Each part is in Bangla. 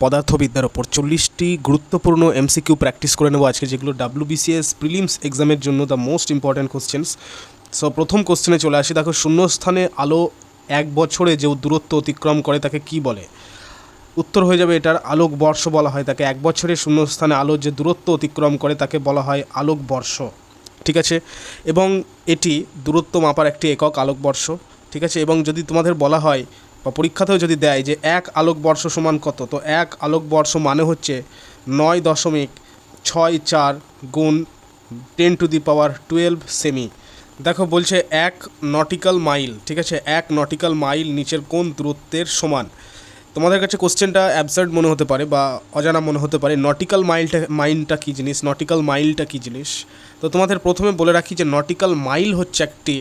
পদার্থবিদ্যার ওপর 40টি গুরুত্বপূর্ণ এমসিকিউ প্র্যাকটিস করে নেব আজকে, যেগুলো WBCS প্রিলিমস এক্সামের জন্য the most important questions. So প্রথম কোশ্চেনে চলে আসি। দেখো, শূন্যস্থানে আলো 1 বছরে যে দূরত্ব অতিক্রম করে তাকে কি বলে? উত্তর হয়ে যাবে এটার আলোকবর্ষ বলা হয় তাকে। 1 বছরে শূন্যস্থানে আলো যে দূরত্ব অতিক্রম করে তাকে বলা হয় আলোকবর্ষ, ঠিক আছে। এবং এটি দূরত্ব মাপার একটি একক আলোকবর্ষ, ঠিক আছে। এবং যদি তোমাদের বলা হয় বা পরীক্ষাতেও যদি দেয় যে 1 আলোকবর্ষ সমান কত, তো 1 আলোকবর্ষ মানে হচ্ছে 9.64 গুণ 10⁻12 সেমি। দেখো বলছে 1 নটিক্যাল মাইল, ঠিক আছে। 1 নটিক্যাল মাইল নিচের কোন দূরত্বের সমান? তোমাদের কাছে কোশ্চেনটা অ্যাবসার্ড মনে হতে পারে বা অজানা মনে হতে পারে। নটিক্যাল মাইলটা কী জিনিস, নটিক্যাল মাইলটা কী জিনিস? তো তোমাদের প্রথমে বলে রাখি যে নটিক্যাল মাইল হচ্ছে একটি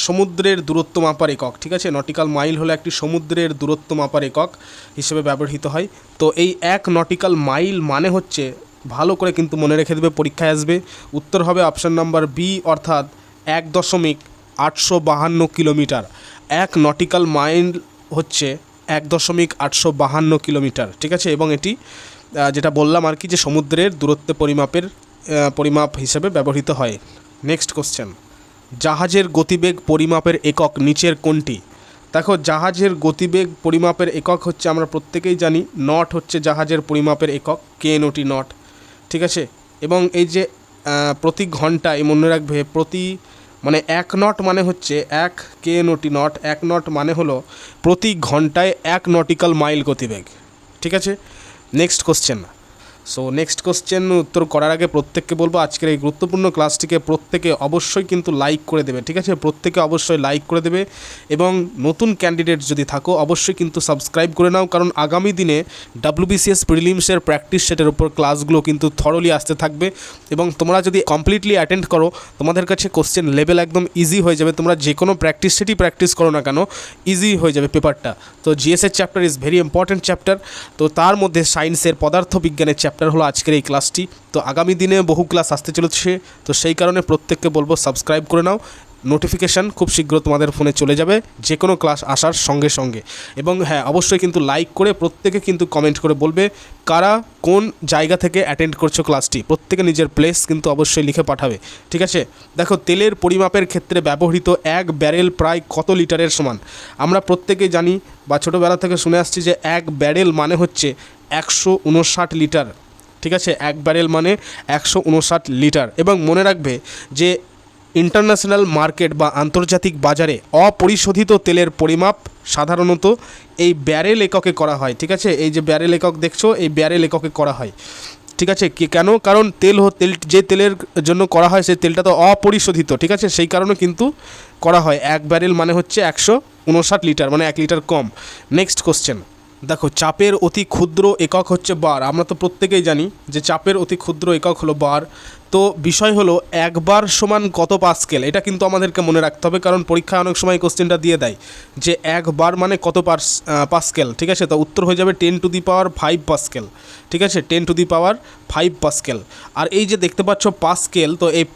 সমুদ্রের দূরত্ব মাপার একক, ঠিক আছে। নটিক্যাল মাইল হলো একটি সমুদ্রের দূরত্ব মাপার একক হিসেবে ব্যবহৃত হয়। তো এই 1 নটিক্যাল মাইল মানে হচ্ছে, ভালো করে কিন্তু মনে রেখে দেবে, পরীক্ষায় আসবে। উত্তর হবে অপশান নাম্বার বি, অর্থাৎ 1.852 কিলোমিটার। 1 নটিক্যাল মাইল হচ্ছে 1.852 কিলোমিটার, ঠিক আছে। এবং এটি যেটা বললাম আর কি, যে সমুদ্রের দূরত্ব পরিমাপ হিসেবে ব্যবহৃত হয়। নেক্সট কোশ্চেন, জাহাজের গতিবেগ পরিমাপের একক নিচের কোনটি? দেখো, জাহাজের গতিবেগ পরিমাপের একক হচ্ছে, আমরা প্রত্যেকেই জানি, নট হচ্ছে জাহাজের পরিমাপের একক, KNOT নট, ঠিক আছে। এবং এই যে প্রতি ঘন্টায়, মনে রাখবে, মানে 1 নট মানে হচ্ছে 1 KNOT নট। 1 নট মানে হলো প্রতি ঘন্টায় 1 নটিক্যাল মাইল গতিবেগ, ঠিক আছে। Next question. So next question উত্তর করার আগে প্রত্যেককে বলবো, আজকের এই গুরুত্বপূর্ণ ক্লাসটিকে প্রত্যেকে অবশ্যই কিন্তু লাইক করে দেবে, ঠিক আছে। প্রত্যেকে অবশ্যই লাইক করে দেবে। এবং নতুন ক্যান্ডিডেট যদি থাকো অবশ্যই কিন্তু সাবস্ক্রাইব করে নাও, কারণ আগামী দিনে WBCS প্রিলিমসের প্র্যাকটিস সেটের উপর ক্লাসগুলো কিন্তু থরলি আসতে থাকবে। এবং তোমরা যদি কমপ্লিটলি অ্যাটেন্ড করো, তোমাদের কাছে কোশ্চেন লেভেল একদম ইজি হয়ে যাবে। তোমরা যে কোনো প্র্যাকটিস সেটই প্র্যাকটিস করো না কেন, ইজি হয়ে যাবে পেপারটা। তো GS-এর chapter is very important chapter. তো তার মধ্যে সায়েন্সের পদার্থবিজ্ঞানের চ্যাপ্টার হলো আজকের এই ক্লাসটি। তো আগামী দিনে বহু ক্লাস আসতে চলেছে, তো সেই কারণে প্রত্যেককে বলবো সাবস্ক্রাইব করে নাও। নোটিফিকেশান খুব শীঘ্র তোমাদের ফোনে চলে যাবে যে কোনো ক্লাস আসার সঙ্গে সঙ্গে। এবং হ্যাঁ, অবশ্যই কিন্তু লাইক করে প্রত্যেকে কিন্তু কমেন্ট করে বলবে কারা কোন জায়গা থেকে অ্যাটেন্ড করছো ক্লাসটি। প্রত্যেকে নিজের প্লেস কিন্তু অবশ্যই লিখে পাঠাবে, ঠিক আছে। দেখো, তেলের পরিমাপের ক্ষেত্রে ব্যবহৃত 1 ব্যারেল প্রায় কত লিটারের সমান? আমরা প্রত্যেকেই জানি বা ছোটোবেলা থেকে শুনে আসছি যে 1 ব্যারেল মানে হচ্ছে 159 লিটার, ঠিক আছে। 1 ব্যারেল মানে 159 লিটার। এবং মনে রাখবে যে ইন্টারন্যাশনাল মার্কেট বা আন্তর্জাতিক বাজারে অপরিশোধিত তেলের পরিমাপ সাধারণত এই ব্যারেল এককে করা হয়, ঠিক আছে। এই যে ব্যারেল একক দেখছো, এই ব্যারেল এককে করা হয়, ঠিক আছে। কেন? কারণ তেল যে তেলের জন্য করা হয় সেই তেলটা তো অপরিশোধিত, ঠিক আছে। সেই কারণে কিন্তু করা হয়। 1 ব্যারেল মানে হচ্ছে 159 লিটার, মানে 1 লিটার কম। Next question. দেখো, চাপের অতি ক্ষুদ্র একক হচ্ছে বার। আমরা তো প্রত্যেকেই জানি যে চাপের অতি ক্ষুদ্র একক হলো বার। তো বিষয় হলো 1 বার সমান কত পাস্কেল, এটা কিন্তু আমাদেরকে মনে রাখতে হবে, কারণ পরীক্ষায় অনেক সময় কোশ্চেনটা দিয়ে দেয় যে 1 বার মানে কত পাস্কেল, ঠিক আছে। তো উত্তর হয়ে যাবে 10⁵ পাস্কেল, ঠিক আছে। 10⁵ পাস্কেল। আর এই যে দেখতে পাচ্ছ পাস্কেল, তো এই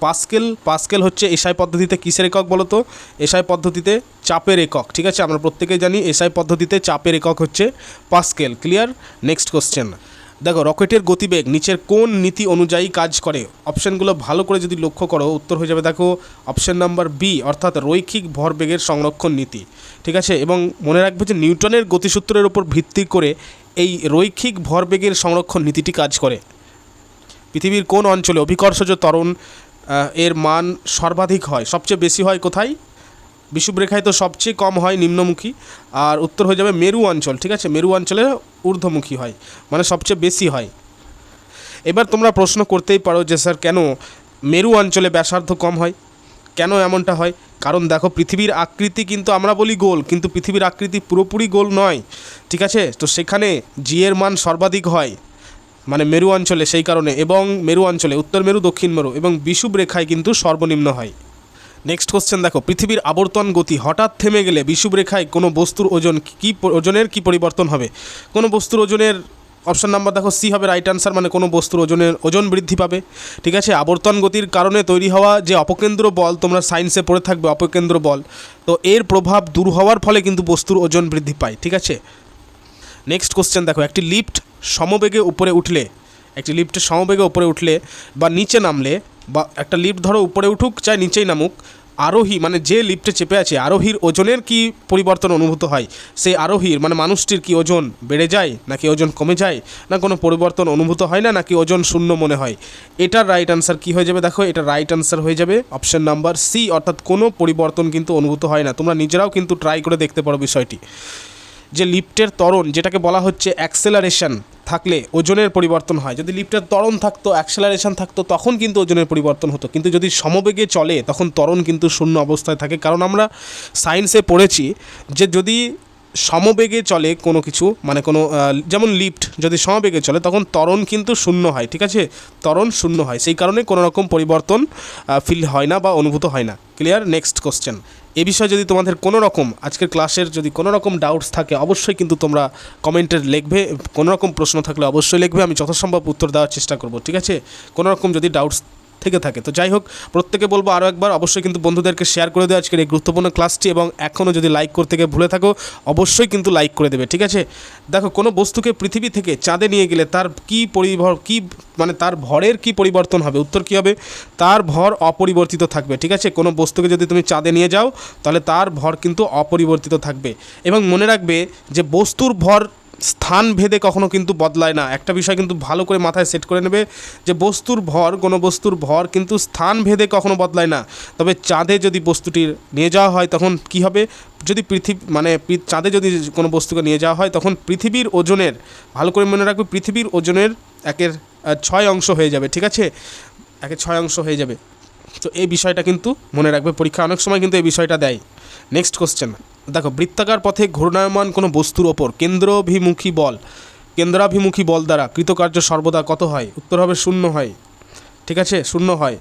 পাস্কেল হচ্ছে এসআই পদ্ধতিতে কিসের একক বলো তো? এসআই পদ্ধতিতে চাপের একক, ঠিক আছে। আমরা প্রত্যেকেই জানি এসআই পদ্ধতিতে চাপের একক হচ্ছে পাস্কেল। ক্লিয়ার? Next question. দেখো, রকেটের গতিবেগ নিচের কোন নীতি অনুযায়ী কাজ করে? অপশানগুলো ভালো করে যদি লক্ষ্য করো, উত্তর হয়ে যাবে দেখো অপশান নাম্বার বি, অর্থাৎ রৈখিক ভরবেগের সংরক্ষণ নীতি, ঠিক আছে। এবং মনে রাখবে যে নিউটনের গতিসূত্রের উপর ভিত্তি করে এই রৈখিক ভরবেগের সংরক্ষণ নীতিটি কাজ করে। পৃথিবীর কোন অঞ্চলে অভিকর্ষজ ত্বরণ এর মান সর্বাধিক হয়, সবচেয়ে বেশি হয় কোথায়? বিষুবরেখায় তো সবচেয়ে কম হয় নিম্নমুখী। আর উত্তর হয়ে যাবে মেরু অঞ্চল, ঠিক আছে। মেরু অঞ্চলে ঊর্ধ্বমুখী হয়, মানে সবচেয়ে বেশি হয়। এবার তোমরা প্রশ্ন করতেই পারো যে স্যার কেন মেরু অঞ্চলে ব্যাসার্ধ কম হয়, কেন এমনটা হয়? কারণ দেখো, পৃথিবীর আকৃতি কিন্তু আমরা বলি গোল, কিন্তু পৃথিবীর আকৃতি পুরোপুরি গোল নয়, ঠিক আছে। তো সেখানে জি এর মান সর্বাধিক হয় মানে মেরু অঞ্চলে, সেই কারণে। এবং মেরু অঞ্চলে উত্তর মেরু, দক্ষিণ মেরু এবং বিষুবরেখায় কিন্তু সর্বনিম্ন হয়। Next question. দেখো, পৃথিবীর আবর্তন গতি হঠাৎ থেমে গেলে বিষুবরেখায় কোনো বস্তুর ওজনের কি পরিবর্তন হবে? কোনো বস্তুর ওজনের, অপশান নাম্বার দেখো সি হবে রাইট আনসার, মানে কোনো বস্তুর ওজন বৃদ্ধি পাবে, ঠিক আছে। আবর্তন গতির কারণে তৈরি হওয়া যে অপকেন্দ্র বল, তোমরা সায়েন্সে পড়ে থাকবে অপকেন্দ্র বল, তো এর প্রভাব দূর হওয়ার ফলে কিন্তু বস্তুর ওজন বৃদ্ধি পায়, ঠিক আছে। নেক্সট কোশ্চেন দেখো, একটি লিফট সমবেগে উপরে উঠলে, একটি লিফটের সমবেগে উপরে উঠলে বা নিচে নামলে, বা একটা লিফট ধরো উপরে উঠুক চাই নিচেই নামুক, আরোহী মানে যে লিফটে চেপে আছে আরোহীর ওজনের কি পরিবর্তন অনুভূত হয়? সেই আরোহীর মানে মানুষটির কি ওজন বেড়ে যায় নাকি ওজন কমে যায়, না কোনো পরিবর্তন অনুভূত হয় না, নাকি ওজন শূন্য মনে হয়? এটার রাইট আনসার কি হয়ে যাবে? দেখো এটা রাইট আনসার হয়ে যাবে অপশন নাম্বার সি, অর্থাৎ কোনো পরিবর্তন কিন্তু অনুভূত হয় না। তোমরা নিজেরাও কিন্তু ট্রাই করে দেখতে পারো বিষয়টি, যে লিফটের ত্বরণ যেটাকে বলা হচ্ছে অ্যাক্সেলারেশন থাকলে ওজনের পরিবর্তন হয়। যদি লিফটের ত্বরণ থাকতো, অ্যাক্সেলারেশন থাকতো, তখন কিন্তু ওজনের পরিবর্তন হতো, কিন্তু যদি সমবেগে চলে তখন ত্বরণ কিন্তু শূন্য অবস্থায় থাকে। কারণ আমরা সায়েন্সে পড়েছি যে যদি সমবেগে চলে কোনো কিছু, মানে কোনো যেমন লিফট যদি সমবেগে চলে তখন ত্বরণ কিন্তু শূন্য হয়, ঠিক আছে, ত্বরণ শূন্য হয়, সেই কারণে কোনো রকম পরিবর্তন ফিল হয় না বা অনুভূত হয় না। ক্লিয়ার? Next question. এ বিষয়ে যদি তোমাদের কোনো রকম আজকের ক্লাসের যদি কোনো রকম ডাউটস থাকে অবশ্যই কিন্তু তোমরা কমেন্টে লিখবে, কোনো রকম প্রশ্ন থাকলে অবশ্যই লিখবে, আমি যথাসম্ভব উত্তর দেওয়ার চেষ্টা করব, ঠিক আছে, কোনো রকম যদি ডাউটস থেকে থাকে। তো যাই হোক, প্রত্যেকে বলবো আরও একবার অবশ্যই কিন্তু বন্ধুদেরকে শেয়ার করে দেওয়া আজকের এই গুরুত্বপূর্ণ ক্লাসটি, এবং এখনও যদি লাইক করতে গিয়ে ভুলে থাকো অবশ্যই কিন্তু লাইক করে দেবে, ঠিক আছে। দেখো, কোনো বস্তুকে পৃথিবী থেকে চাঁদে নিয়ে গেলে তার মানে তার ভরের কি পরিবর্তন হবে? উত্তর কী হবে? তার ভর অপরিবর্তিত থাকবে, ঠিক আছে। কোনো বস্তুকে যদি তুমি চাঁদে নিয়ে যাও তাহলে তার ভর কিন্তু অপরিবর্তিত থাকবে। এবং মনে রাখবে যে বস্তুর ভর স্থান ভেদে কখনো কিন্তু বদলায় না। একটা বিষয় কিন্তু ভালো করে মাথায় সেট করে নেবে যে বস্তুর ভর, কোনো বস্তুর ভর কিন্তু স্থান ভেদে কখনো বদলায় না। তবে চাঁদে যদি বস্তুটির নিয়ে যাওয়া হয় তখন কি হবে? যদি চাঁদে যদি কোনো বস্তুকে নিয়ে যাওয়া হয় তখন পৃথিবীর ওজনের, ভালো করে মনে রাখবে, পৃথিবীর ওজনের 1/6 অংশ হয়ে যাবে, ঠিক আছে, 1/6 অংশ হয়ে যাবে। তো এই বিষয়টা কিন্তু মনে রাখবে, পরীক্ষা অনেক সময় কিন্তু এই বিষয়টা দেয়। নেক্সট কোশ্চেন দেখো, বৃত্তাকার পথে ঘূর্ণায়মান কোনো বস্তুর ওপর কেন্দ্রাভিমুখী বল দ্বারা কৃতকার্য সর্বদা কত হয়? উত্তর হবে 0 হয়, ঠিক আছে, 0 হয়।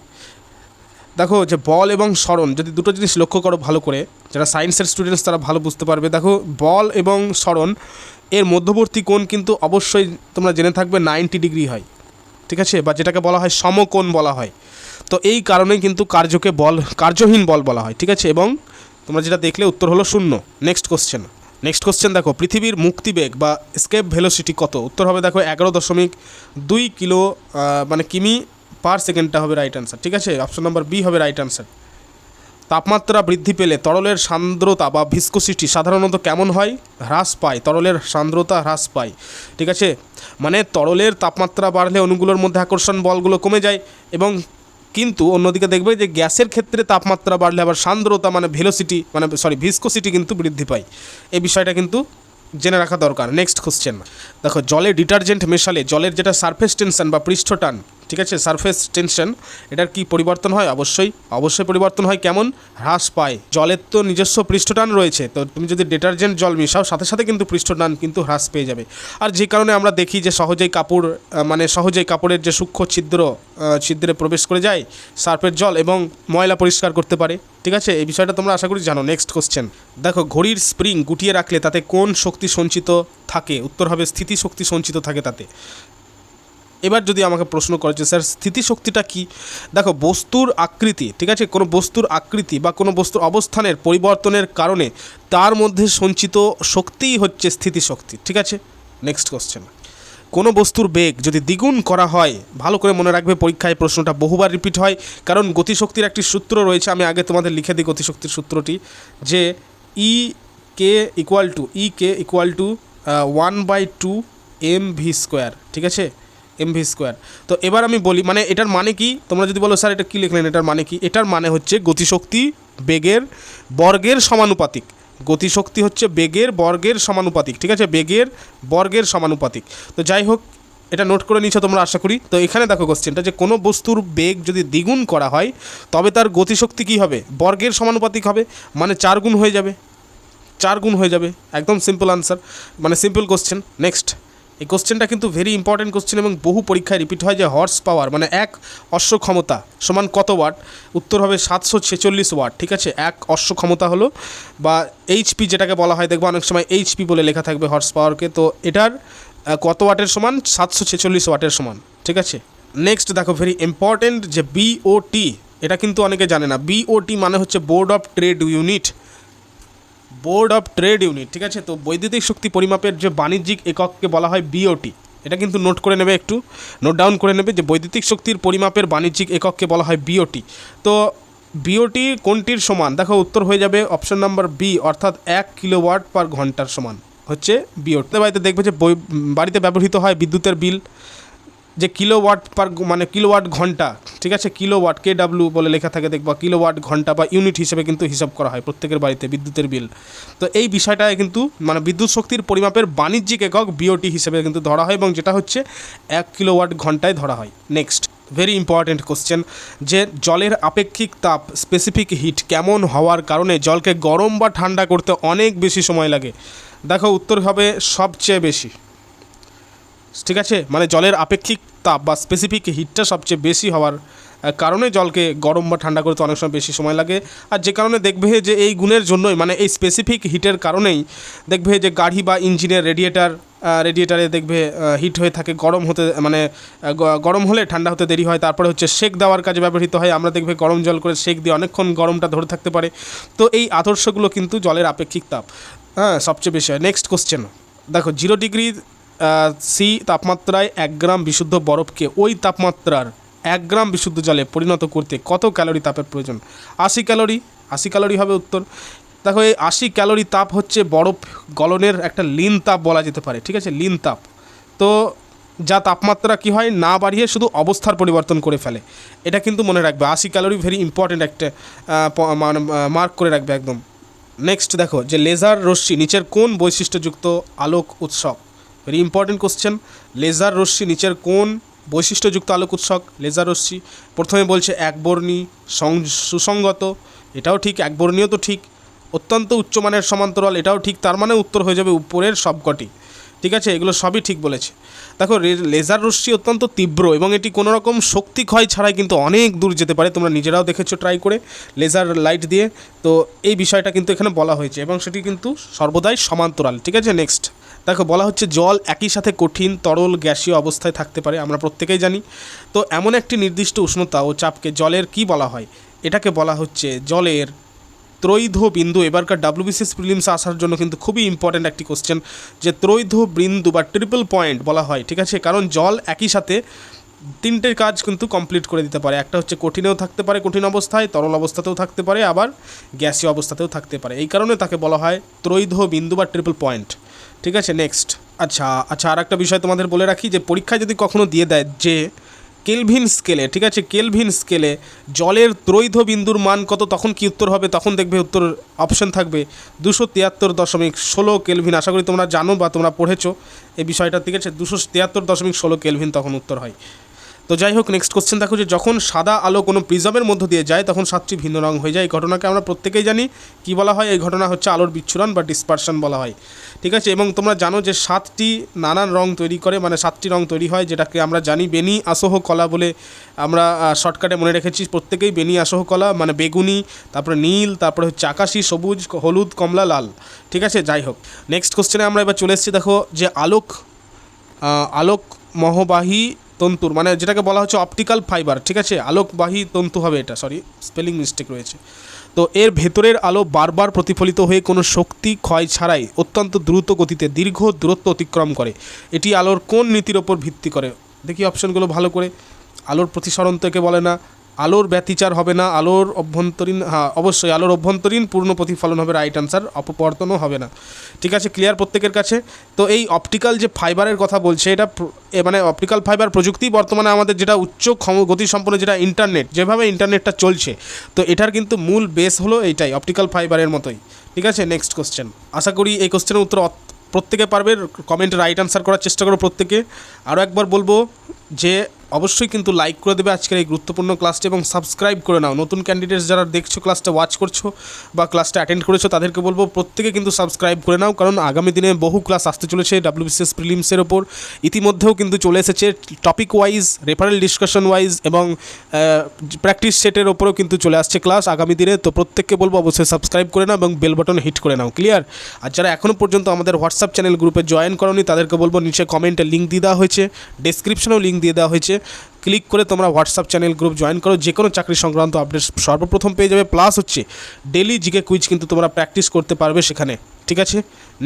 দেখো, যে বল এবং সরণ, যদি দুটো জিনিস লক্ষ্য করো ভালো করে, যারা সায়েন্সের স্টুডেন্টস তারা ভালো বুঝতে পারবে। দেখো, বল এবং সরণ এর মধ্যবর্তী কোণ কিন্তু অবশ্যই তোমরা জেনে থাকবে 90 ডিগ্রি হয়, ঠিক আছে, বা যেটাকে বলা হয় সমকোণ বলা হয়। তো এই কারণেই কিন্তু কার্যহীন বল বলা হয়, ঠিক আছে, এবং তোমরা যেটা দেখলে উত্তর হলো 0। নেক্সট কোশ্চেন দেখো, পৃথিবীর মুক্তিবেগ বা এস্কেপ ভেলোসিটি কত? উত্তর হবে দেখো 11.2 কিমি পার সেকেন্ডটা হবে রাইট আনসার, ঠিক আছে, অপশন নাম্বার বি হবে রাইট আনসার। তাপমাত্রা বৃদ্ধি পেলে তরলের সান্দ্রতা বা ভিসকোসিটি সাধারণত কেমন হয়? হ্রাস পায়, তরলের সান্দ্রতা হ্রাস পায়, ঠিক আছে, মানে তরলের তাপমাত্রা বাড়লে অণুগুলোর মধ্যে আকর্ষণ বলগুলো কমে যায়, এবং কিন্তু অন্যদিকে দেখবে যে গ্যাসের ক্ষেত্রে তাপমাত্রা বাড়লে আবার সান্দ্রতা ভিসকোসিটি কিন্তু বৃদ্ধি পায়। এই বিষয়টা কিন্তু জেনে রাখা দরকার। নেক্সট কোশ্চেন দেখো, জলে ডিটারজেন্ট মেশালে জলের যেটা সারফেস টেনশন বা পৃষ্ঠটান, ঠিক আছে, সারফেস টেনশন, এটার কি পরিবর্তন হয়? অবশ্যই পরিবর্তন হয়। কেমন? হ্রাস পায়। জলের তো নিজস্ব পৃষ্ঠটান রয়েছে, তো তুমি যদি ডিটারজেন্ট জল মিশাও সাথে সাথে কিন্তু পৃষ্ঠটান কিন্তু হ্রাস পেয়ে যাবে। আর যে কারণে আমরা দেখি যে সহজেই কাপড়ের যে সূক্ষ্ম ছিদ্রে প্রবেশ করে যায় সার্ফের জল এবং ময়লা পরিষ্কার করতে পারে, ঠিক আছে, এই বিষয়টা তোমরা আশা করি জানো। নেক্সট কোশ্চেন দেখো, ঘড়ির স্প্রিং গুটিয়ে রাখলে তাতে কোন শক্তি সঞ্চিত থাকে? উত্তর হবে স্থিতিশক্তি সঞ্চিত থাকে তাতে। এবার যদি আমাকে প্রশ্ন করে যে স্যার স্থিতিশক্তিটা কি? দেখো, বস্তুর আকৃতি, ঠিক আছে, কোনো বস্তুর আকৃতি বা কোনো বস্তুর অবস্থানের পরিবর্তনের কারণে তার মধ্যে সঞ্চিত শক্তিই হচ্ছে স্থিতিশক্তি, ঠিক আছে। নেক্সট কোশ্চেন, কোনো বস্তুর বেগ যদি দ্বিগুণ করা হয়, ভালো করে মনে রাখবে, পরীক্ষায় প্রশ্নটা বহুবার রিপিট হয়, কারণ গতিশক্তির একটি সূত্র রয়েছে, আমি আগে তোমাদের লিখে দিই গতিশক্তির সূত্রটি, যে ই কে ইকুয়াল টু 1/2 mv², ঠিক আছে, mv²। তো এবার আমি বলি, মানে এটার মানে কি? তোমরা যদি বলো স্যার এটা কী লিখলেন, এটার মানে কি? এটার মানে হচ্ছে গতিশক্তি বেগের বর্গের সমানুপাতিক। গতিশক্তি হচ্ছে বেগের বর্গের সমানুপাতিক, ঠিক আছে, বেগের বর্গের সমানুপাতিক। তো যাই হোক, এটা নোট করে নিচ্ছ তোমরা আশা করি। তো এখানে দেখো কোশ্চেনটা, যে কোনো বস্তুর বেগ যদি দ্বিগুণ করা হয় তবে তার গতিশক্তি কী হবে? বর্গের সমানুপাতিক হবে, মানে 4 গুণ হয়ে যাবে। একদম সিম্পল আনসার, মানে সিম্পল কোশ্চেন। নেক্সট, এই কোশ্চেনটা কিন্তু ভেরি ইম্পর্টেন্ট কোশ্চেন এবং বহু পরীক্ষায় রিপিট হয়, যে হর্স পাওয়ার মানে এক অশ্ব ক্ষমতা সমান কত ওয়াট? উত্তর হবে 746 ওয়াট, ঠিক আছে, এক অশ্ব ক্ষমতা হলো, বা এইচপি যেটাকে বলা হয়, দেখবো অনেক সময় এইচপি বলে লেখা থাকবে হর্স পাওয়ারকে। তো এটার কত ওয়াটের সমান? 746 ওয়াটের সমান, ঠিক আছে। নেক্সট দেখো, ভেরি ইম্পর্টেন্ট, যে বিওটি, এটা কিন্তু অনেকে জানে না। বিওটি মানে হচ্ছে board of trade unit. Board of trade unit, ঠিক আছে। তো বৈদ্যুতিক শক্তি পরিমাপের যে বাণিজ্যিক একককে বলা হয় বিওটি। এটা কিন্তু নোট করে নেবে, একটু নোট ডাউন করে নেবে যে বৈদ্যুতিক শক্তির পরিমাপের বাণিজ্যিক একককে বলা হয় বিওটি। তো বিওটি কোনটির সমান? দেখো উত্তর হয়ে যাবে অপশন নাম্বার বি, অর্থাৎ 1 কিলোওয়াট পার ঘন্টার সমান হচ্ছে বিওটি। বাড়িতে দেখবে যে বাড়িতে ব্যবহৃত হয় বিদ্যুতের বিল, যে কিলোওয়াট পার মানে কিলোওয়াট ঘন্টা, ঠিক আছে, কিলোওয়াট KW বলে লেখা থাকে দেখবা, কিলোওয়াট ঘন্টা বা ইউনিট হিসেবে কিন্তু হিসাব করা হয় প্রত্যেকের বাড়িতে বিদ্যুতের বিল। তো এই বিষয়টা কিন্তু মানে বিদ্যুৎ শক্তির পরিমাপের বাণিজ্যিক একক বিওটি হিসেবে কিন্তু ধরা হয়, এবং যেটা হচ্ছে 1 কিলোওয়াট ঘন্টায় ধরা হয়। নেক্সট ভেরি ইম্পর্ট্যান্ট কোশ্চেন, যে জলের আপেক্ষিক তাপ স্পেসিফিক হিট কেমন হওয়ার কারণে জলকে গরম বা ঠান্ডা করতে অনেক বেশি সময় লাগে? দেখো উত্তর হবে সবচেয়ে বেশি, ঠিক আছে। মানে জলের আপেক্ষিক তাপ বা স্পেসিফিক হিটটা সবচেয়ে বেশি হওয়ার কারণে জলকে গরম বা ঠান্ডা করতে অনেক সময় বেশি সময় লাগে। আর যে কারণে দেখবে যে এই গুণের জন্যই, মানে এই স্পেসিফিক হিটের কারণেই দেখবে যে গাড়ি বা ইঞ্জিনের রেডিয়েটারে দেখবে হিট হয়ে থাকে, গরম হতে মানে গরম হলে ঠান্ডা হতে দেরি হয়। তারপরে হচ্ছে সেক দেওয়ার কাজে ব্যবহৃত হয়, আমরা দেখবে গরম জল করে সেক দিয়ে অনেকক্ষণ গরমটা ধরে থাকতে পারে। তো এই আদর্শগুলো কিন্তু জলের আপেক্ষিক তাপ সবচেয়ে বেশি হয়। নেক্সট কোশ্চেন দেখো, 0 ডিগ্রি সি তাপমাত্রায় 1 গ্রাম বিশুদ্ধ বরফকে ওই তাপমাত্রার 1 গ্রাম বিশুদ্ধ জলে পরিণত করতে কত ক্যালোরি তাপের প্রয়োজন? 80 ক্যালোরি। 80 ক্যালোরি হবে উত্তর। দেখো এই 80 ক্যালোরি তাপ হচ্ছে বরফ গলনের একটা লিন তাপ বলা যেতে পারে, ঠিক আছে, লিন তাপ। তো যা তাপমাত্রা কি হয় না বাড়িয়ে শুধু অবস্থার পরিবর্তন করে ফেলে, এটা কিন্তু মনে রাখবে। 80 ক্যালোরি ভেরি ইম্পর্টেন্ট একটা মার্ক করে রাখবে একদম। নেক্সট দেখো, যে লেজার রশ্মি নিচের কোন বৈশিষ্ট্যযুক্ত আলোক উৎসক? Very important question. লেজার রশ্মি নিচের কোন বৈশিষ্ট্যযুক্ত আলোক উৎসক? লেজার রশ্মি প্রথমে বলছে একবর্ণী, সুসংগত, এটাও ঠিক। একবর্ণীয় তো ঠিক। অত্যন্ত উচ্চমানের সমান্তরাল, এটাও ঠিক। তার মানে উত্তর হয়ে যাবে উপরের সবকটি, ঠিক আছে, এগুলো সবই ঠিক বলেছে। দেখো লেজার রশ্মি অত্যন্ত তীব্র এবং এটি কোনো রকম শক্তি ক্ষয় ছাড়াই কিন্তু অনেক দূর যেতে পারে। তোমরা নিজেরাও দেখেছো ট্রাই করে লেজার লাইট দিয়ে। তো এই বিষয়টা কিন্তু এখানে বলা হয়েছে এবং সেটি কিন্তু সর্বদাই সমান্তরাল, ঠিক আছে। নেক্সট দেখো, বলা হচ্ছে জল একই সাথে কঠিন, তরল, গ্যাসীয় অবস্থায় থাকতে পারে, আমরা প্রত্যেকেই জানি। তো এমন একটি নির্দিষ্ট উষ্ণতা ও চাপকে জলের কি বলা হয়? এটাকে বলা হচ্ছে জলের ত্রৈধ বিন্দু। এবারকার WBCS প্রিলিমসে আসার জন্য কিন্তু খুবই ইম্পর্ট্যান্ট একটি কোশ্চেন, যে ত্রৈধ বিন্দু বা ট্রিপল পয়েন্ট বলা হয়, ঠিক আছে। কারণ জল একই সাথে 3টে কাজ কিন্তু কমপ্লিট করে দিতে পারে। একটা হচ্ছে কঠিনেও থাকতে পারে, কঠিন অবস্থায়, তরল অবস্থাতেও থাকতে পারে, আবার গ্যাসীয় অবস্থাতেও থাকতে পারে। এই কারণে তাকে বলা হয় ত্রৈধ বিন্দু বা ট্রিপল পয়েন্ট, ঠিক আছে। নেক্সট আচ্ছা আর একটা বিষয় তোমাদের বলে রাখি, যে পরীক্ষায় যদি কখনো দিয়ে দেয় যে কেলভিন স্কেলে, ঠিক আছে, কেলভিন স্কেলে জলের ত্রৈধ বিন্দুর মান কত, তখন কি উত্তর হবে? তখন দেখবে উত্তর অপশন থাকবে 273.16 কেলভিন। আশা করি তোমরা জানো বা তোমরা পড়েছো এই বিষয়টা, ঠিক আছে। 273.16 কেলভিন তখন উত্তর হয়। তো যাই হোক, নেক্সট কোশ্চেন দেখো, যে যখন সাদা আলো কোনো প্রিজমের মধ্য দিয়ে যায় তখন 7টি ভিন্ন রং হয়ে যায়। এই ঘটনাকে আমরা প্রত্যেকেই জানি কি বলা হয়? এই ঘটনা হচ্ছে আলোর বিচ্ছুরণ বা ডিসপারশন বলা হয়, ঠিক আছে। এবং তোমরা জানো যে 7টি নানান রং তৈরি করে, মানে 7টি রং তৈরি হয়, যেটাকে আমরা জানি বেনি আসহ কলা বলে আমরা শর্টকাটে মনে রেখেছি প্রত্যেকেই। বেনি আসহ কলা মানে বেগুনি, তারপরে নীল, তারপরে হচ্ছে আকাশি, সবুজ, হলুদ, কমলা, লাল, ঠিক আছে। যাই হোক, নেক্সট কোশ্চেনে আমরা এবার চলে এসেছি। দেখো, যে আলোক মহবাহী তন্তুর, মানে যেটাকে বলা হচ্ছে অপটিক্যাল ফাইবার, ঠিক আছে, আলোকবাহী তন্তু হবে এটা, সরি স্পেলিং মিস্টেক রয়েছে। তো এর ভেতরের আলো বারবার প্রতিফলিত হয়ে কোনো শক্তি ক্ষয় ছাড়াই অত্যন্ত দ্রুত গতিতে দীর্ঘ দূরত্ব অতিক্রম করে। এটি আলোর কোন নীতির ওপর ভিত্তি করে? দেখি অপশনগুলো ভালো করে। আলোর প্রতিসরণ থেকে বলে না, আলোর ব্যতিচার হবে না, আলোর অভ্যন্তরীণ, হ্যাঁ অবশ্যই আলোর অভ্যন্তরীণ পূর্ণ প্রতিফলন হবে রাইট আনসার, অপবর্তনও হবে না, ঠিক আছে। ক্লিয়ার প্রত্যেকের কাছে? তো এই অপটিক্যাল যে ফাইবারের কথা বলছে, এটা মানে অপটিক্যাল ফাইবার প্রযুক্তি বর্তমানে আমাদের যেটা উচ্চ গতিসম্পন্ন যেটা ইন্টারনেট, যেভাবে ইন্টারনেটটা চলছে, তো এটার কিন্তু মূল বেস হলো এইটাই, অপটিক্যাল ফাইবারের মতোই, ঠিক আছে। নেক্সট কোশ্চেন, আশা করি এই কোশ্চেনের উত্তর প্রত্যেকে পারবে। কমেন্টে রাইট আনসার করার চেষ্টা করো প্রত্যেকে। আরও একবার বলবো যে অবশ্যই কিন্তু লাইক করে দেবে আজকের এই গুরুত্বপূর্ণ ক্লাসটি এবং সাবস্ক্রাইব করে নাও। নতুন ক্যান্ডিডেটস যারা দেখছো, ক্লাসটা ওয়াচ করছো বা ক্লাসটা অ্যাটেন্ড করেছো, তাদেরকে বলবো প্রত্যেকে কিন্তু সাবস্ক্রাইব করে নাও, কারণ আগামী দিনে বহু ক্লাস আসতে চলেছে WBCS প্রিলিমসের ওপর। ইতিমধ্যেও কিন্তু চলে এসেছে topic wise, referral discussion wise এবং প্র্যাকটিস সেটের ওপরেও কিন্তু চলে আসছে ক্লাস আগামী দিনে। তো প্রত্যেককে বলবো অবশ্যই সাবস্ক্রাইব করে নাও এবং বেল বাটন হিট করে নাও। ক্লিয়ার? আর যারা এখনও পর্যন্ত আমাদের হোয়াটসঅ্যাপ চ্যানেল গ্রুপে জয়েন করোনি, তাদেরকে বলবো নিচে কমেন্টে লিঙ্ক দিয়ে দেওয়া হয়েছে, ডেসক্রিপশনেও লিঙ্ক দিয়ে দেওয়া হয়েছে, ক্লিক করে তোমরা হোয়াটসঅ্যাপ চ্যানেল গ্রুপ জয়েন করো, যে কোনো চাকরি সংক্রান্ত আপডেট সর্বপ্রথম পেয়ে যাবে। প্লাস হচ্ছে ডেলি জিকে কুইজ কিন্তু তোমরা প্র্যাকটিস করতে পারবে সেখানে, ঠিক আছে।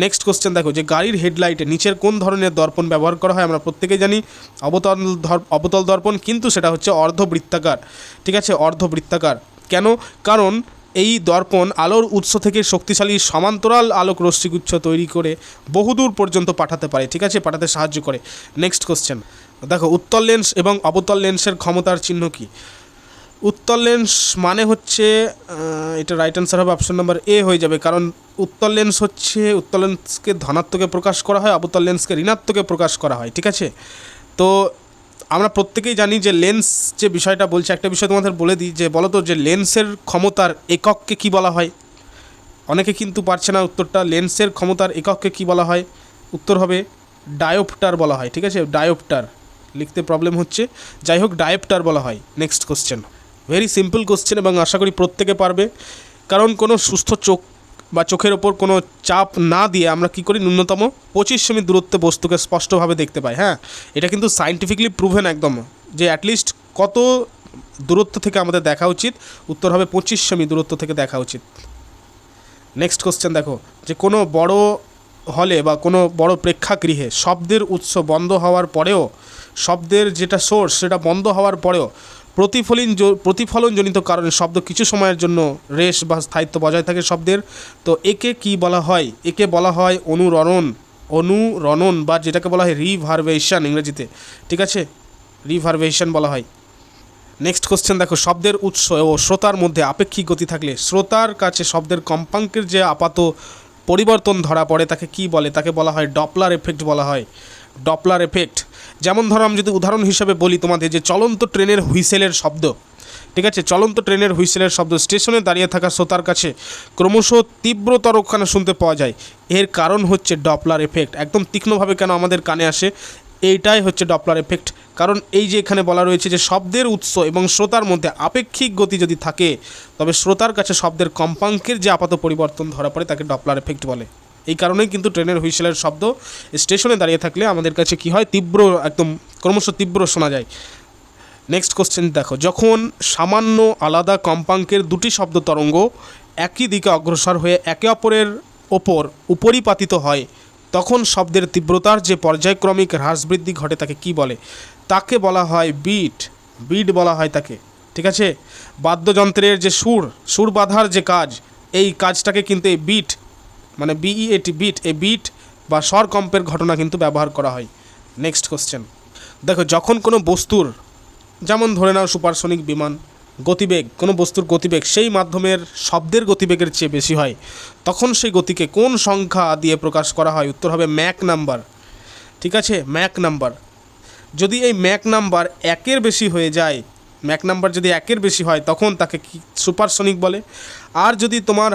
নেক্সট কোশ্চেন দেখো, যে গাড়ির হেডলাইটে নিচের কোন ধরনের দর্পণ ব্যবহার করা হয়? আমরা প্রত্যেকেই জানি অবতল দর্পণ, কিন্তু সেটা হচ্ছে অর্ধবৃত্তাকার, ঠিক আছে, অর্ধবৃত্তাকার। কেন? কারণ এই দর্পণ আলোর উৎস থেকে শক্তিশালী সমান্তরাল আলোক রশ্মিগুচ্ছ তৈরি করে বহুদূর পর্যন্ত পাঠাতে পারে, ঠিক আছে, পাঠাতে সাহায্য করে। নেক্সট কোশ্চেন দেখো, উত্তল লেন্স এবং অবতল লেন্সের ক্ষমতার চিহ্ন কী? উত্তল লেন্স মানে হচ্ছে এটা রাইট অ্যান্সার হবে অপশন নাম্বার এ হয়ে যাবে, কারণ উত্তল লেন্স হচ্ছে, উত্তল লেন্সকে ধনাত্মকে প্রকাশ করা হয়, অবতল লেন্সকে ঋণাত্মকে প্রকাশ করা হয়, ঠিক আছে। তো আমরা প্রত্যেকেই জানি যে লেন্স যে বিষয়টা বলছে, একটা বিষয় তোমাদের বলে দিই, যে বলো তো যে লেন্সের ক্ষমতার একককে কি বলা হয়? অনেকে কিন্তু পারছে না উত্তরটা। লেন্সের ক্ষমতার একককে কি বলা হয়? উত্তর হবে ডায়োপ্টার বলা হয়, ঠিক আছে, ডায়োপ্টার। লিখতে প্রবলেম হচ্ছে, যাই হোক ডায়োপ্টার বলা হয়। Next question, very simple question এবং আশা করি প্রত্যেকে পারবে, কারণ কোনো সুস্থ চোখ বা চোখের ওপর কোনো চাপ না দিয়ে আমরা কী করি? ন্যূনতম 25 সেমি দূরত্বে বস্তুকে স্পষ্টভাবে দেখতে পাই। হ্যাঁ, এটা কিন্তু সায়েন্টিফিকলি প্রুভেন একদম, যে অ্যাটলিস্ট কত দূরত্ব থেকে আমাদের দেখা উচিত? উত্তর হবে 25 সেমি দূরত্ব থেকে দেখা উচিত। নেক্সট কোশ্চেন দেখো, যে কোনো বড় হলে বা কোনো বড় প্রেক্ষাগৃহে শব্দের উৎস বন্ধ হওয়ার পরেও, শব্দের যেটা সোর্স সেটা বন্ধ হওয়ার পরেও প্রতিফলনজনিত কারণে শব্দ কিছু সময়ের জন্য রেশ বা স্থায়িত্ব বজায় থাকে শব্দের, তো একে কি বলা হয়? একে বলা হয় অনুরণন বা যেটাকে বলা হয় রিভারবেশন ইংরেজিতে, ঠিক আছে, রিভারবেশন বলা হয়। নেক্সট কোশ্চেন দেখো, শব্দের উৎস ও শ্রোতার মধ্যে আপেক্ষিক গতি থাকলে শ্রোতার কাছে শব্দের কম্পাঙ্কের যে আপাত পরিবর্তন ধরা পড়ে তাকে কি বলে? তাকে বলা হয় ডপলার এফেক্ট বলা হয়, ডপলার এফেক্ট। যেমন ধরো আমি যদি উদাহরণ হিসাবে বলি তোমাদের, যে চলন্ত ট্রেনের হুইসেলের শব্দ, ঠিক আছে, চলন্ত ট্রেনের হুইসেলের শব্দ স্টেশনে দাঁড়িয়ে থাকা শ্রোতার কাছে ক্রমশ তীব্রতরখানা শুনতে পাওয়া যায়। এর কারণ হচ্ছে ডপলার এফেক্ট। একদম তীক্ষ্ণভাবে কেন আমাদের কানে আসে? এইটাই হচ্ছে ডপলার এফেক্ট। কারণ এই যে এখানে বলা রয়েছে যে শব্দের উৎস এবং শ্রোতার মধ্যে আপেক্ষিক গতি যদি থাকে, তবে শ্রোতার কাছে শব্দের কম্পাঙ্কের যে আপাত পরিবর্তন ধরা পড়ে তাকে ডপলার এফেক্ট বলে। এই কারণেই কিন্তু ট্রেনের হুইসেলের শব্দ স্টেশনে দাঁড়িয়ে থাকলে আমাদের কাছে কি হয়? তীব্র, একদম ক্রমশ তীব্র শোনা যায়। নেক্সট কোশ্চেন দেখো, যখন সামান্য আলাদা কম্পাঙ্কের দুটি শব্দ তরঙ্গ একই দিকে অগ্রসর হয়ে একে অপরের ওপর উপরিপাতিত হয়, তখন শব্দের তীব্রতার যে পর্যায়ক্রমিক হ্রাস বৃদ্ধি ঘটে তাকে কি বলে? তাকে বলা হয় বিট বলা হয় তাকে, ঠিক আছে। বাদ্যযন্ত্রের যে সুর বাঁধার যে কাজ, এই কাজটাকে কিন্তু এই বিট, মানে বিইএটি বিট, এই বিট বা স্বর কম্পের ঘটনা কিন্তু ব্যবহার করা হয়। নেক্সট কোশ্চেন দেখো, যখন কোনো বস্তুর, যেমন ধরে নাও সুপারসনিক বিমান, গতিবেগ, কোনো বস্তুর গতিবেগ সেই মাধ্যমের শব্দের গতিবেগের চেয়ে বেশি হয়, তখন সেই গতিকে কোন সংখ্যা দিয়ে প্রকাশ করা হয়? উত্তর হবে ম্যাক নাম্বার, ঠিক আছে, ম্যাক নাম্বার। যদি এই ম্যাক নাম্বার একের বেশি হয়ে যায়, ম্যাক নাম্বার যদি একের বেশি হয় তখন তাকে কি সুপারসনিক বলে। আর যদি তোমার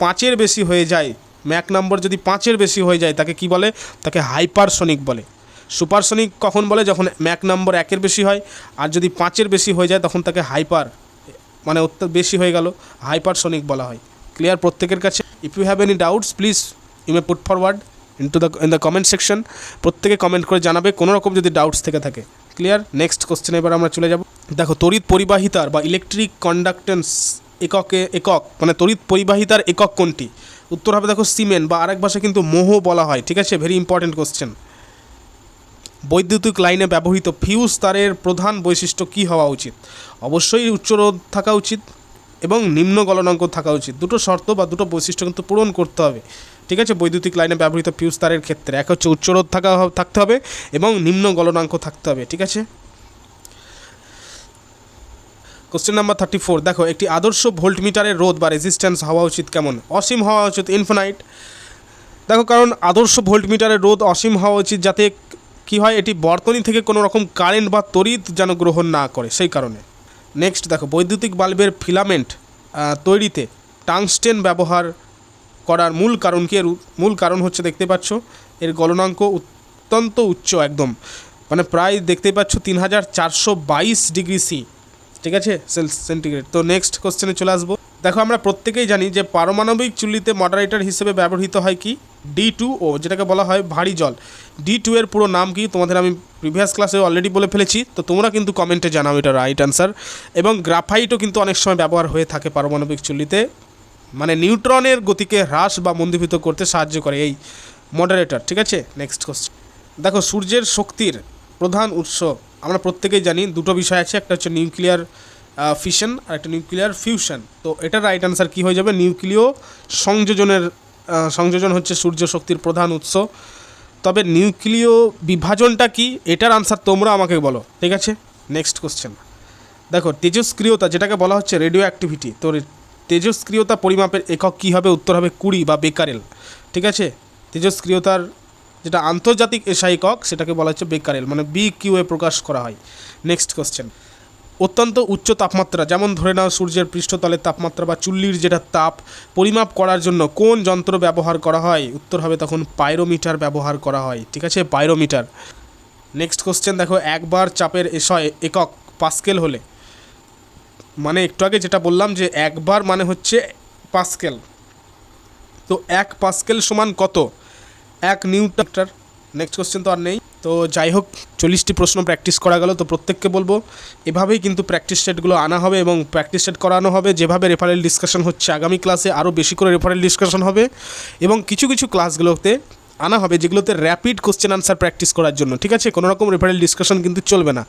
5-এর বেশি হয়ে যায়, ম্যাক নাম্বার যদি 5-এর বেশি হয়ে যায় তাকে কি বলে? তাকে হাইপারসনিক বলে। সুপারসনিক কখন বলে? যখন ম্যাক নাম্বার 1-এর বেশি হয়, আর যদি 5-এর বেশি হয়ে যায় তখন তাকে হাইপার, মানে বেশি হয়ে গেল, হাইপারসনিক বলা হয়। ক্লিয়ার প্রত্যেকের কাছে? If you have any doubts please you may put forward in the comment section. প্রত্যেকে কমেন্ট করে জানাবে কোনো রকম যদি ডাউটস থেকে থাকে। ক্লিয়ার? নেক্সট কোশ্চেনে এবার আমরা চলে যাব। দেখো, তড়িৎ পরিবাহিতার বা ইলেকট্রিক কন্ডাক্টেন্স একক মানে তড়িৎ পরিবাহিতার একক কোনটি? উত্তর হবে দেখো সিমেন, বা আরেক ভাষায় কিন্তু মোহ বলা হয়, ঠিক আছে, ভেরি ইম্পর্টেন্ট কোশ্চেন। বৈদ্যুতিক লাইনে ব্যবহৃত ফিউজ তারের প্রধান বৈশিষ্ট্য কী হওয়া উচিত? অবশ্যই উচ্চ রোধ থাকা উচিত এবং নিম্ন গলনাঙ্ক থাকা উচিত। দুটো শর্ত বা দুটো বৈশিষ্ট্য কিন্তু পূরণ করতে হবে, ঠিক আছে, বৈদ্যুতিক লাইনে ব্যবহৃত ফিউজ তারের ক্ষেত্রে। এক হচ্ছে উচ্চ রোধ থাকতে হবে এবং নিম্ন গলনাঙ্ক থাকতে হবে, ঠিক আছে। কোশ্চেন নাম্বার 34 দেখো, একটি আদর্শ ভোল্টমিটারের রোধ বা রেজিস্ট্যান্স হওয়া উচিত কেমন? অসীম হওয়া উচিত, ইনফিনাইট। দেখো, কারণ আদর্শ ভোল্টমিটারের রোধ অসীম হওয়া উচিত, যাতে কি হয়, এটি বর্তনী থেকে কোনো রকম কারেন্ট বা তড়িৎ যেন গ্রহণ না করে, সেই কারণে। নেক্সট দেখো, বৈদ্যুতিক বাল্বের ফিলামেন্ট তৈরিতে টাংস্টেন ব্যবহার করার মূল কারণ কি? এর মূল কারণ হচ্ছে, দেখতে পাচ্ছ এর গলনাঙ্ক অত্যন্ত উচ্চ, একদম মানে প্রায় দেখতে পাচ্ছ 3422 ডিগ্রি সি, ঠিক আছে, সেন্টিগ্রেড। তো নেক্সট কোশ্চেনে চলে আসবো। দেখো আমরা প্রত্যেকেই জানি যে পারমাণবিক চুল্লিতে মডারেটর হিসেবে ব্যবহৃত হয় কি D2O, যেটাকে বলা হয় ভারী জল। D2 এর পুরো নাম কি তোমাদের আমি প্রিভিয়াস ক্লাসে অলরেডি বলে ফেলেছি, তো তোমরা কিন্তু কমেন্টে জানাও এটা রাইট অ্যান্সার। এবং গ্রাফাইটও কিন্তু অনেক সময় ব্যবহার হয়ে থাকে পারমাণবিক চুল্লিতে, মানে নিউট্রনের গতিকে হ্রাস বা মন্দীভূত করতে সাহায্য করে এই মডারেটর। ঠিক আছে, নেক্সট কোশ্চেন। দেখো সূর্যের শক্তির প্রধান উৎস আমরা প্রত্যেকেই জানি, দুটো বিষয় আছে, একটা হচ্ছে নিউক্লিয়ার ফিশন আর একটা নিউক্লিয়ার ফিউশন। তো এটার রাইট অ্যান্সার কী হয়ে যাবে, নিউক্লিয় সংযোজন হচ্ছে সূর্য শক্তির প্রধান উৎস। তবে নিউক্লিয় বিভাজনটা কি, এটার আনসার তোমরা আমাকে বলো। ঠিক আছে, নেক্সট কোশ্চেন। দেখো তেজস্ক্রিয়তা, যেটাকে বলা হচ্ছে রেডিও অ্যাক্টিভিটি, তো তেজস্ক্রিয়তা পরিমাপের একক কী হবে, উত্তর হবে কুড়ি বা বেকারেল। ঠিক আছে, তেজস্ক্রিয়তার যেটা আন্তর্জাতিক এসআই একক সেটাকে বলা হচ্ছে বেকারেল, মানে BQA প্রকাশ করা হয়। Next question. অত্যন্ত উচ্চ তাপমাত্রা, যেমন ধরে নাও সূর্যের পৃষ্ঠতলের তাপমাত্রা বা চুল্লির যেটা তাপ পরিমাপ করার জন্য কোন যন্ত্র ব্যবহার করা হয়, উত্তর হবে তখন পাইরোমিটার ব্যবহার করা হয়। ঠিক আছে, পাইরোমিটার। নেক্সট কোশ্চেন দেখো, একবার চাপের এসআই একক পাস্কেল হলে, মানে একটু আগে যেটা বললাম যে একবার মানে হচ্ছে পাস্কেল, তো 1 পাস্কেল সমান কত, 1 নিউটন। নেক্সট কোশ্চেন তো আর নেই। তো যাই হোক 40টি প্রশ্ন প্র্যাকটিস করা গেল, তো প্রত্যেককে বলবো এভাবেই কিন্তু প্র্যাকটিস সেটগুলো আনা হবে এবং প্র্যাকটিস সেট করানো হবে। যেভাবে রেফারেল ডিসকাশন হচ্ছে আগামী ক্লাসে আরও বেশি করে রেফারেল ডিসকাশন হবে এবং কিছু কিছু ক্লাসগুলোতে আনা হবে যেগুলোতে র্যাপিড কোশ্চেন আনসার প্র্যাকটিস করার জন্য। ঠিক আছে, কোনো রকম রেফারেল ডিসকাশন কিন্তু চলবে না,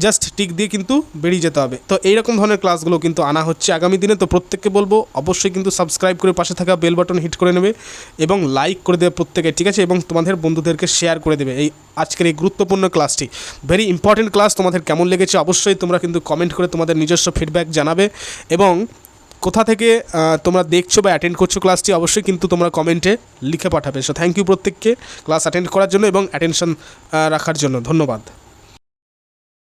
জাস্ট টিক দিয়ে কিন্তু বেরিয়ে যেতে হবে। তো এইরকম ধরনের ক্লাসগুলো কিন্তু আনা হচ্ছে আগামী দিনে। তো প্রত্যেককে বলবো অবশ্যই কিন্তু সাবস্ক্রাইব করে পাশে থাকা বেল বাটন হিট করে নেবে এবং লাইক করে দেবে প্রত্যেকে। ঠিক আছে, এবং তোমাদের বন্ধুদেরকে শেয়ার করে দেবে এই আজকের এই গুরুত্বপূর্ণ ক্লাসটি। ভেরি ইম্পর্টেন্ট ক্লাস, তোমাদের কেমন লেগেছে অবশ্যই তোমরা কিন্তু কমেন্ট করে তোমাদের নিজস্ব ফিডব্যাক জানাবে এবং কোথা থেকে তোমরা দেখছো বা অ্যাটেন্ড করছো ক্লাসটি অবশ্যই কিন্তু তোমরা কমেন্টে লিখে পাঠাবে। সো থ্যাংক ইউ প্রত্যেককে ক্লাস অ্যাটেন্ড করার জন্য এবং অ্যাটেনশন রাখার জন্য। ধন্যবাদ।